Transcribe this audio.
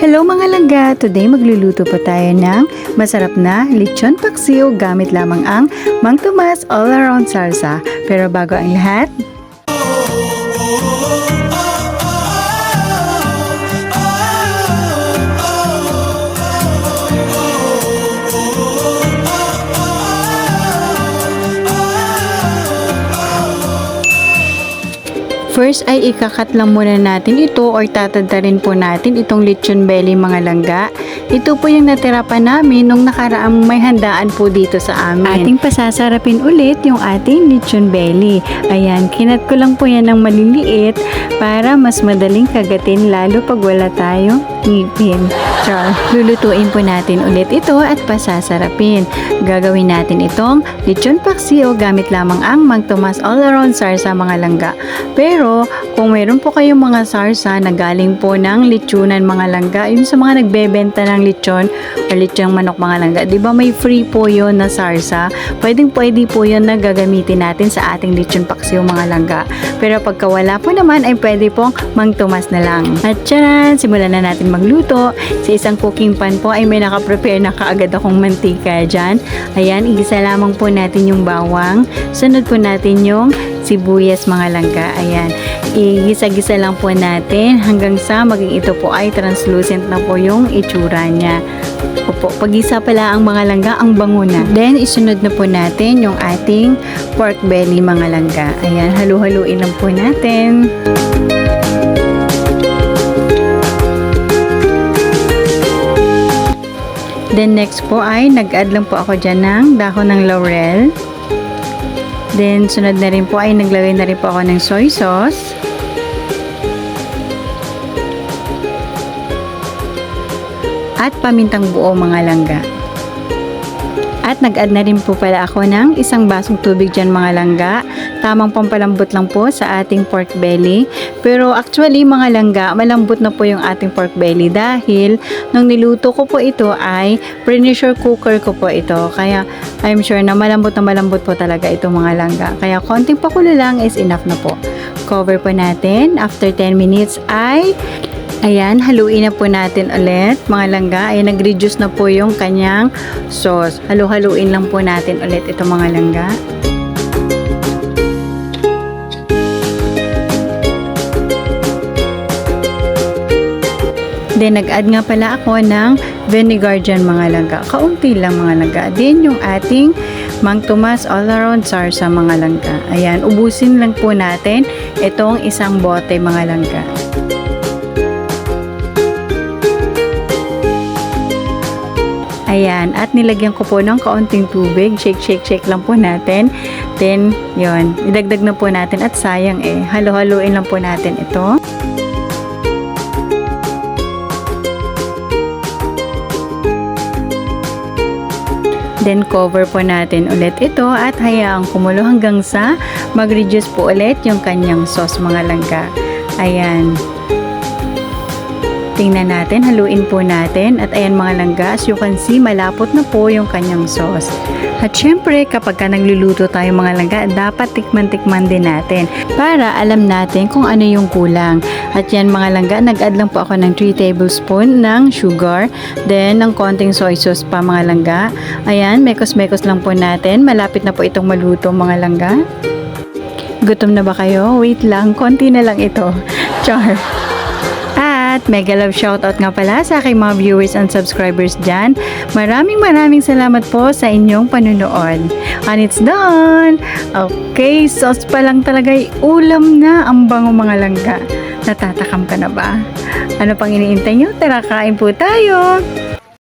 Hello mga langga! Today magluluto po tayo ng masarap na lechon paksiw gamit lamang ang Mang Tomas All Around Salsa. Pero bago ang lahat, first ay ikakat lang muna natin ito or tatadtarin po natin itong lechon belly mga langga. Ito po yung natira pa namin nung nakaraang may handaan po dito sa amin. Ating pasasarapin ulit yung ating lechon belly. Ayan, kinat ko lang po yan ng maliliit para mas madaling kagatin lalo pag wala tayong ngipin. Char. Lulutuin po natin ulit ito at pasasarapin. Gagawin natin itong lechon paksiw gamit lamang ang Mang Tomas All Around Salsa mga langga. Pero kung meron po kayong mga sarsa na galing po ng lechonan mga langga, yun sa mga nagbebenta ng lechon o lechong manok mga langga, di ba may free po yun na sarsa? Pwede po yun na gagamitin natin sa ating lechon paksiw mga langga. Pero pagka wala po naman ay pwede pong Mang Tomas na lang. At tsaran, simulan na natin magluto. Sa isang cooking pan po ay may nakaprepare na kaagad akong mantika dyan. Ayan, igisa lamang po natin yung bawang. Sunod po natin yung sibuyas mga langga. Ayan, igisa-gisa lang po natin hanggang sa maging ito po ay translucent na po yung itsura niya. Opo, pag-isa pala ang mga langga, ang bango na. Then, isunod na po natin yung ating pork belly mga langga. Ayan, halu-haluin lang po natin. Then, next po ay nag-add lang po ako dyan ng dahon ng laurel. Then, sunod na rin po ay naglagay na rin po ako ng soy sauce. At pamintang buo mga langga. At nag-add na rin po pala ako ng isang basong tubig dyan mga langga. Tamang pampalambot lang po sa ating pork belly. Pero actually mga langga, malambot na po yung ating pork belly dahil nung niluto ko po ito ay pressure cooker ko po ito. Kaya I'm sure na malambot po talaga ito mga langga. Kaya konting pakulo lang is enough na po. Cover po natin. After 10 minutes ay ayan, haluin na po natin ulit mga langga. Ayan, nag-reduce na po yung kanyang sauce. Halu-haluin lang po natin ulit ito mga langga. Then, nag-add nga pala ako ng vinegar dyan mga langga. Kaunti lang mga langga. Then, yung ating Mang Tomas All Around Salsa mga langga. Ayan, ubusin lang po natin itong isang bote mga langga. Ayan, at nilagyan ko po ng kaunting tubig. Shake lang po natin. Then, yon, idagdag na po natin at sayang halo-haloin lang po natin ito. Then, cover po natin ulit ito at hayaang kumulo hanggang sa mag-reduce po ulit yung kanyang sauce mga langga. Ayan. Tingnan natin, haluin po natin at ayan mga langga, as you can see, malapot na po yung kanyang sauce. At syempre, kapag ka nagluluto tayo mga langga, dapat tikman-tikman din natin para alam natin kung ano yung kulang. At yan mga langga, nag-add lang po ako ng 3 tablespoon ng sugar, then ng konting soy sauce pa mga langga. Ayan, mekos-mekos lang po natin, malapit na po itong maluto mga langga. Gutom na ba kayo? Wait lang, konti na lang ito. Char! At mega love shoutout nga pala sa aking mga viewers and subscribers dyan. Maraming salamat po sa inyong panunood. And it's done! Okay, sauce pa lang talaga ulam na ang bango mga langga. Natatakam ka na ba? Ano pang iniintay nyo? Tara, kain po tayo!